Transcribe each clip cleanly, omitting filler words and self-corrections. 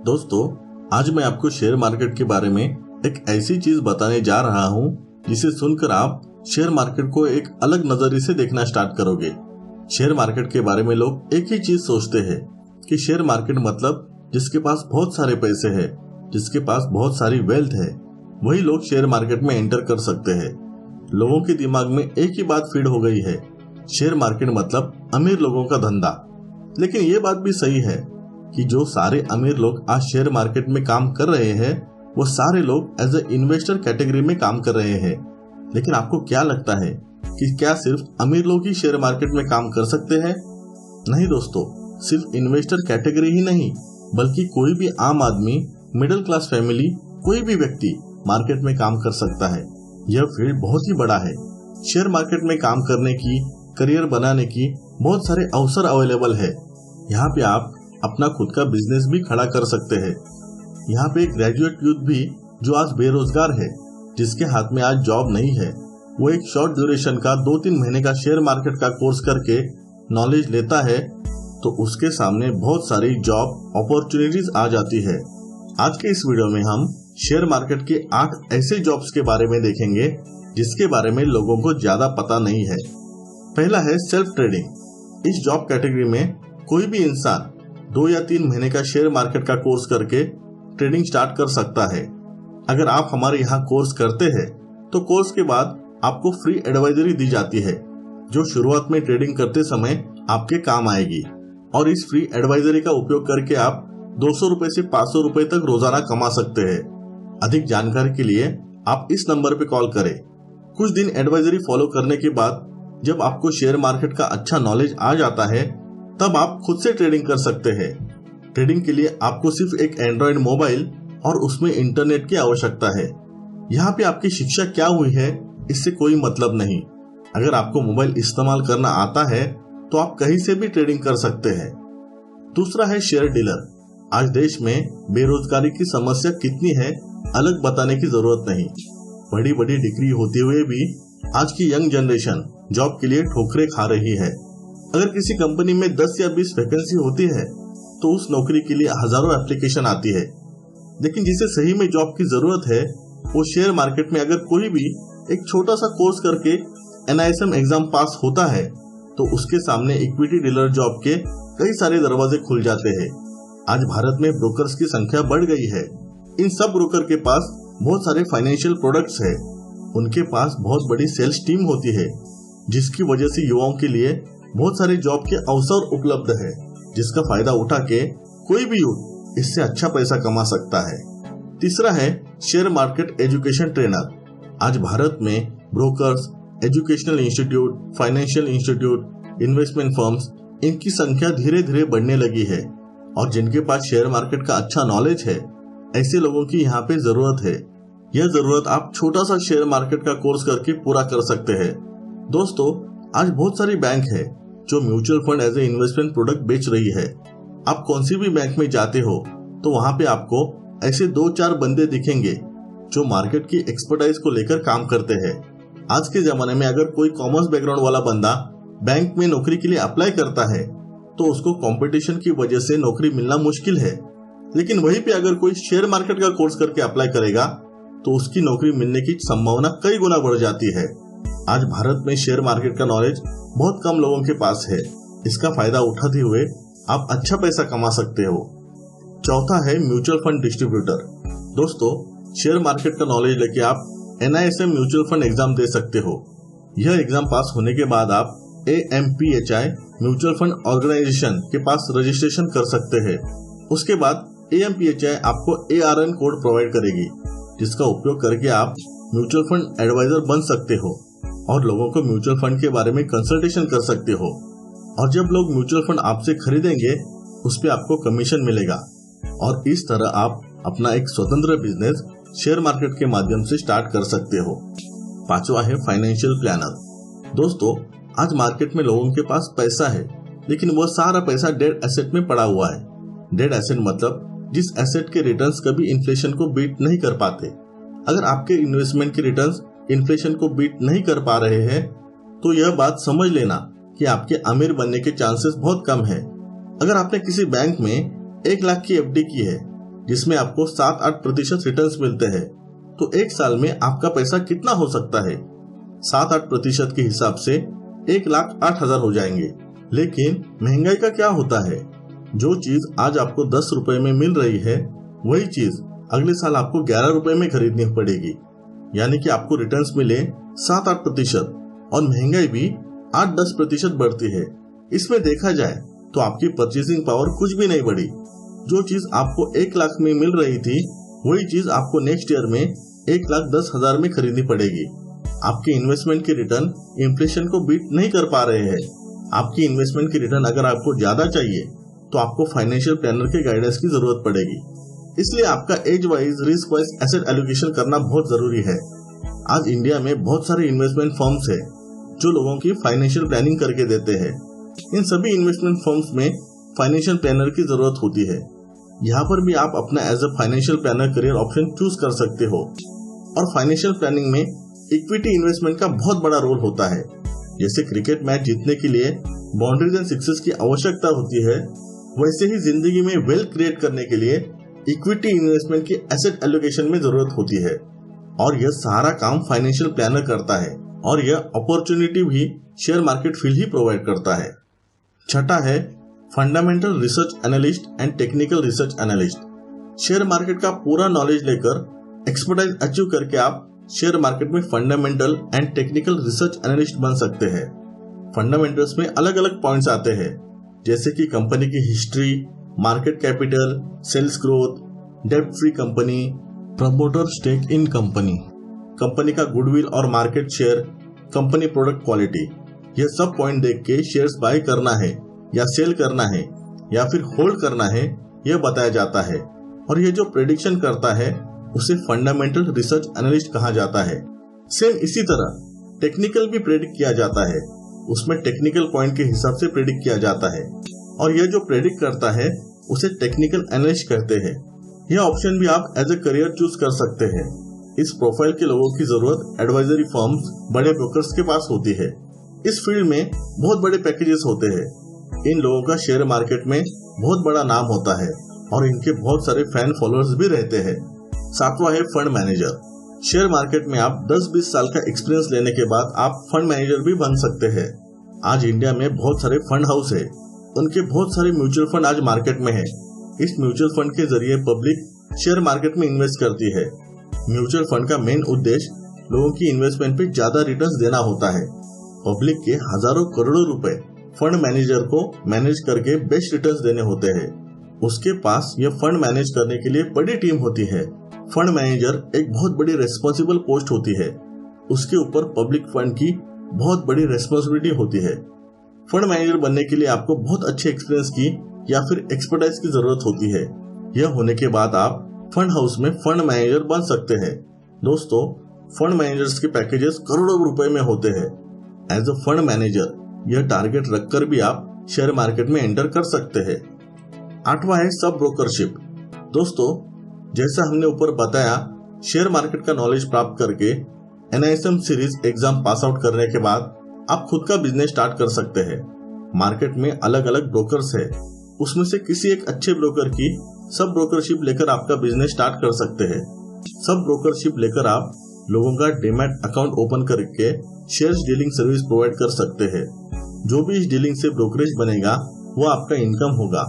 दोस्तों, आज मैं आपको शेयर मार्केट के बारे में एक ऐसी चीज बताने जा रहा हूँ जिसे सुनकर आप शेयर मार्केट को एक अलग नजरिए से देखना स्टार्ट करोगे। शेयर मार्केट के बारे में लोग एक ही चीज सोचते हैं कि शेयर मार्केट मतलब जिसके पास बहुत सारे पैसे है, जिसके पास बहुत सारी वेल्थ है, वही लोग शेयर मार्केट में एंटर कर सकते हैं। लोगों के दिमाग में एक ही बात फीड हो गई है, शेयर मार्केट मतलब अमीर लोगों का धंधा। लेकिन ये बात भी सही है कि जो सारे अमीर लोग आज शेयर मार्केट में काम कर रहे हैं, वो सारे लोग एज ए इन्वेस्टर कैटेगरी में काम कर रहे हैं। लेकिन आपको क्या लगता है कि क्या सिर्फ अमीर लोग ही शेयर मार्केट में काम कर सकते हैं? नहीं दोस्तों, सिर्फ इन्वेस्टर कैटेगरी ही नहीं, बल्कि कोई भी आम आदमी, मिडिल क्लास फैमिली, कोई भी व्यक्ति मार्केट में काम कर सकता है। यह फील्ड बहुत ही बड़ा है। शेयर मार्केट में काम करने की, करियर बनाने की बहुत सारे अवसर अवेलेबल है। यहाँ पे आप अपना खुद का बिजनेस भी खड़ा कर सकते हैं। यहाँ पे ग्रेजुएट यूथ भी जो आज बेरोजगार है, जिसके हाथ में आज जॉब नहीं है, वो एक शॉर्ट ड्यूरेशन का 2-3 महीने का शेयर मार्केट का कोर्स करके नॉलेज लेता है तो उसके सामने बहुत सारी जॉब अपॉर्चुनिटीज आ जाती है। आज के इस वीडियो में हम शेयर मार्केट के 8 ऐसे जॉब्स के बारे में देखेंगे जिसके बारे में लोगों को ज्यादा पता नहीं है। पहला है सेल्फ ट्रेडिंग। इस जॉब कैटेगरी में कोई भी इंसान 2 या 3 महीने का शेयर मार्केट का कोर्स करके ट्रेडिंग स्टार्ट कर सकता है। अगर आप हमारे यहाँ कोर्स करते हैं तो कोर्स के बाद आपको फ्री एडवाइजरी दी जाती है जो शुरुआत में ट्रेडिंग करते समय आपके काम आएगी। और इस फ्री एडवाइजरी का उपयोग करके आप 200 रुपए से 500 रुपए तक रोजाना कमा सकते हैं। अधिक जानकारी के लिए आप इस नंबर पे कॉल करें। कुछ दिन एडवाइजरी फॉलो करने के बाद जब आपको शेयर मार्केट का अच्छा नॉलेज आ जाता है, तब आप खुद से ट्रेडिंग कर सकते हैं। ट्रेडिंग के लिए आपको सिर्फ एक एंड्रॉइड मोबाइल और उसमें इंटरनेट की आवश्यकता है। यहाँ पे आपकी शिक्षा क्या हुई है इससे कोई मतलब नहीं। अगर आपको मोबाइल इस्तेमाल करना आता है तो आप कहीं से भी ट्रेडिंग कर सकते हैं। दूसरा है शेयर डीलर। आज देश में बेरोजगारी की समस्या कितनी है अलग बताने की जरूरत नहीं। बड़ी बड़ी डिग्री होते हुए भी आज की यंग जनरेशन जॉब के लिए ठोकरें खा रही है। अगर किसी कंपनी में 10 या 20 वैकेंसी होती है तो उस नौकरी के लिए हजारों एप्लीकेशन आती है। लेकिन जिसे सही में जॉब की जरूरत है, वो शेयर मार्केट में अगर कोई भी एक छोटा सा कोर्स करके NISM एग्जाम पास होता है तो उसके सामने इक्विटी डीलर जॉब के कई सारे दरवाजे खुल जाते हैं। आज भारत में ब्रोकर्स की संख्या बढ़ गई है। इन सब ब्रोकर के पास बहुत सारे फाइनेंशियल प्रोडक्ट्स है। उनके पास बहुत बड़ी सेल्स टीम होती है, जिसकी वजह से युवाओं के लिए बहुत सारे जॉब के अवसर उपलब्ध है, जिसका फायदा उठा के कोई भी यूथ इससे अच्छा पैसा कमा सकता है। तीसरा है शेयर मार्केट एजुकेशन ट्रेनर। आज भारत में brokers, educational institute, financial institute, investment firms, इनकी संख्या धीरे धीरे बढ़ने लगी है। और जिनके पास शेयर मार्केट का अच्छा नॉलेज है, ऐसे लोगों की यहाँ पे जरूरत है। यह जरूरत आप छोटा सा शेयर मार्केट का कोर्स करके पूरा कर सकते हैं। दोस्तों, आज बहुत सारी बैंक है जो mutual fund as a investment product बेच रही है। आप कौन सी भी बैंक में जाते हो तो वहाँ पे आपको ऐसे 2-4 बंदे दिखेंगे जो मार्केट की एक्सपर्टाइज को लेकर काम करते हैं। आज के जमाने में अगर कोई कॉमर्स बैकग्राउंड वाला बंदा बैंक में नौकरी के लिए अप्लाई करता है तो उसको कंपटीशन की वजह से नौकरी मिलना मुश्किल है। लेकिन वहीं पे अगर कोई शेयर मार्केट का कोर्स करके अप्लाई करेगा तो उसकी नौकरी मिलने की संभावना कई गुना बढ़ जाती है। आज भारत में शेयर मार्केट का नॉलेज बहुत कम लोगों के पास है। इसका फायदा उठाते हुए आप अच्छा पैसा कमा सकते हो। चौथा है म्यूचुअल फंड डिस्ट्रीब्यूटर। दोस्तों, शेयर मार्केट का नॉलेज लेके आप NISM म्यूचुअल फंड एग्जाम दे सकते हो। यह एग्जाम पास होने के बाद आप AMPHI म्यूचुअल फंड ऑर्गेनाइजेशन के पास रजिस्ट्रेशन कर सकते हैं। उसके बाद AMPHI आपको ARN कोड प्रोवाइड करेगी, जिसका उपयोग करके आप म्यूचुअल फंड एडवाइजर बन सकते हो और लोगों को म्यूचुअल फंड के बारे में कंसल्टेशन कर सकते हो। और जब लोग म्यूचुअल फंड आपसे खरीदेंगे, उस पे आपको कमीशन मिलेगा। और इस तरह आप अपना एक स्वतंत्र बिजनेस शेयर मार्केट के माध्यम से स्टार्ट कर सकते हो। पांचवा है फाइनेंशियल प्लानर। दोस्तों, आज मार्केट में लोगों के पास पैसा है, लेकिन वह सारा पैसा डेड एसेट में पड़ा हुआ है। डेड एसेट मतलब जिस एसेट के रिटर्न्स कभी इन्फ्लेशन को बीट नहीं कर पाते। अगर आपके इन्वेस्टमेंट के रिटर्न्स इन्फ्लेशन को बीट नहीं कर पा रहे हैं तो यह बात समझ लेना कि आपके अमीर बनने के चांसेस बहुत कम है। अगर आपने किसी बैंक में 1 लाख की FD की है जिसमें आपको 7-8% रिटर्न्स मिलते हैं, तो एक साल में आपका पैसा कितना हो सकता है? 7-8% के हिसाब से 1,08,000 हो जाएंगे। लेकिन महंगाई का क्या होता है? जो चीज आज आपको 10 रुपए में मिल रही है, वही चीज अगले साल आपको 11 रुपए में खरीदनी पड़ेगी। यानी कि आपको रिटर्न्स मिले 7-8% और महंगाई भी 8-10% बढ़ती है। इसमें देखा जाए तो आपकी परचेसिंग पावर कुछ भी नहीं बढ़ी। जो चीज आपको 1 लाख में मिल रही थी, वही चीज आपको नेक्स्ट ईयर में 1,10,000 में खरीदनी पड़ेगी। आपके इन्वेस्टमेंट की रिटर्न इन्फ्लेशन को बीट नहीं कर पा रहे हैं। आपकी इन्वेस्टमेंट की रिटर्न अगर आपको ज्यादा चाहिए तो आपको फाइनेंशियल प्लानर के गाइडेंस की जरूरत पड़ेगी। इसलिए आपका age wise, risk wise asset allocation करना बहुत जरूरी है। आज इंडिया में बहुत सारे इन्वेस्टमेंट फर्म्स है जो लोगों की फाइनेंशियल प्लानिंग करके देते हैं। इन सभी इन्वेस्टमेंट फर्म्स में फाइनेंशियल प्लानर की जरूरत होती है। यहाँ पर भी आप अपना as a financial planner career option choose कर सकते हो। और फाइनेंशियल प्लानिंग में इक्विटी इन्वेस्टमेंट का बहुत बड़ा रोल होता है। जैसे क्रिकेट मैच जीतने के लिए बाउंड्रीज एंड सिक्सेस की आवश्यकता होती है, वैसे ही जिंदगी में वेल्थ क्रिएट करने के लिए इक्विटी इन्वेस्टमेंट की एसेट एलोकेशन में जरूरत होती है। और यह सारा काम फाइनेंशियल प्लानर करता है और यह अपॉर्चुनिटी भी शेयर मार्केट फील्ड ही प्रोवाइड करता है। छठा है fundamental research analyst and technical research analyst. Share market का पूरा नॉलेज लेकर एक्सपर्टाइज अचीव करके आप शेयर मार्केट में fundamental and technical research analyst बन सकते हैं। फंडामेंटल्स में अलग अलग पॉइंट्स आते हैं, जैसे कि कंपनी की history, market capital, sales growth, डेब्ट free company, promoter stake in company, company का गुडविल और market share, company product quality. यह सब पॉइंट देख के शेयर्स बाय करना है या सेल करना है या फिर होल्ड करना है, यह बताया जाता है। और यह जो प्रेडिक्शन करता है उसे फंडामेंटल रिसर्च एनालिस्ट कहा जाता है। सेम इसी तरह टेक्निकल भी प्रेडिक्ट किया जाता है, उसमें टेक्निकल पॉइंट के हिसाब से प्रेडिक्ट किया जाता है। और यह जो प्रेडिक्ट करता है उसे टेक्निकल एनालिस्ट कहते हैं। यह ऑप्शन भी आप एज ए करियर चूज कर सकते हैं। इस प्रोफाइल के लोगों की जरूरत एडवाइजरी फर्म्स, बड़े ब्रोकर्स के पास होती है। इस फील्ड में बहुत बड़े पैकेजेस होते हैं। इन लोगों का शेयर मार्केट में बहुत बड़ा नाम होता है और इनके बहुत सारे फैन फॉलोअर्स भी रहते हैं। सातवां है फंड मैनेजर। शेयर मार्केट में आप 10-20 साल का एक्सपीरियंस लेने के बाद आप फंड मैनेजर भी बन सकते हैं। आज इंडिया में बहुत सारे फंड हाउस है, उनके बहुत सारे म्यूचुअल फंड आज मार्केट में है। इस म्यूचुअल फंड के जरिए पब्लिक शेयर मार्केट में इन्वेस्ट करती है। म्यूचुअल फंड का मेन उद्देश्य लोगों की इन्वेस्टमेंट पे ज्यादा रिटर्न्स देना होता है। पब्लिक के हजारों करोड़ों रुपए फंड मैनेजर को मैनेज करके बेस्ट रिटर्न्स देने होते हैं। उसके पास यह फंड मैनेज करने के लिए बड़ी टीम होती है। फंड मैनेजर एक बहुत बड़ी रेस्पॉन्सिबल पोस्ट होती है। उसके ऊपर पब्लिक फंड की बहुत बड़ी रेस्पॉन्सिबिलिटी होती है। फंड मैनेजर बनने के लिए आपको बहुत अच्छे एक्सपीरियंस की या फिर एक्सपर्टाइज की जरूरत होती है। यह होने के बाद आप फंड हाउस में फंड मैनेजर बन सकते हैं। दोस्तों, फंड मैनेजर्स के पैकेजेस करोड़ों रुपए में होते हैं। एज अ फंड मैनेजर यह टारगेट रखकर भी आप शेयर मार्केट में एंटर कर सकते हैं। आठवां है सब ब्रोकरशिप। दोस्तों, जैसा हमने ऊपर बताया, शेयर मार्केट का नॉलेज प्राप्त करके NISM series exam pass out करने के बाद आप खुद का बिजनेस स्टार्ट कर सकते हैं। मार्केट में अलग अलग ब्रोकर्स है, उसमें से किसी एक अच्छे ब्रोकर की सब ब्रोकरशिप लेकर आपका बिजनेस स्टार्ट कर सकते हैं। सब ब्रोकरशिप लेकर आप लोगों का डीमैट अकाउंट ओपन करके शेयर्स डीलिंग सर्विस प्रोवाइड कर सकते हैं। जो भी इस डीलिंग से ब्रोकरेज बनेगा वो आपका इनकम होगा।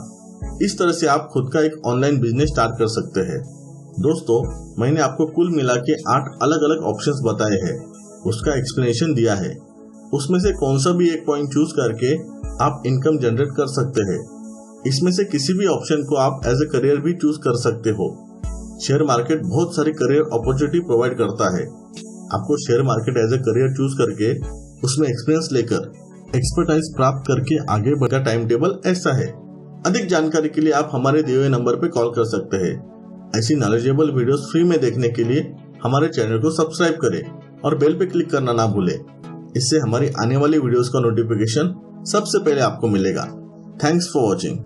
इस तरह से आप खुद का एक ऑनलाइन बिजनेस स्टार्ट कर सकते हैं। दोस्तों, मैंने आपको कुल मिला के 8 अलग अलग ऑप्शंस बताए हैं, उसका एक्सप्लेनेशन दिया है। उसमें से कौन सा भी एक पॉइंट चूज करके आप इनकम जनरेट कर सकते हैं। इसमें से किसी भी ऑप्शन को आप एज ए करियर भी चूज कर सकते हो। शेयर मार्केट बहुत सारी करियर अपॉर्चुनिटी प्रोवाइड करता है। आपको share market as a career choose करके उसमें एक्सपीरियंस लेकर एक्सपर्टाइज प्राप्त करके आगे बढ़ा टाइम टेबल ऐसा है। अधिक जानकारी के लिए आप हमारे दिए हुए नंबर पर कॉल कर सकते हैं। ऐसी नॉलेजेबल वीडियोस फ्री में देखने के लिए हमारे चैनल को सब्सक्राइब करें और बेल पे क्लिक करना ना भूलें। इससे हमारी आने वाली वीडियोस का नोटिफिकेशन सबसे पहले आपको मिलेगा। Thanks for watching.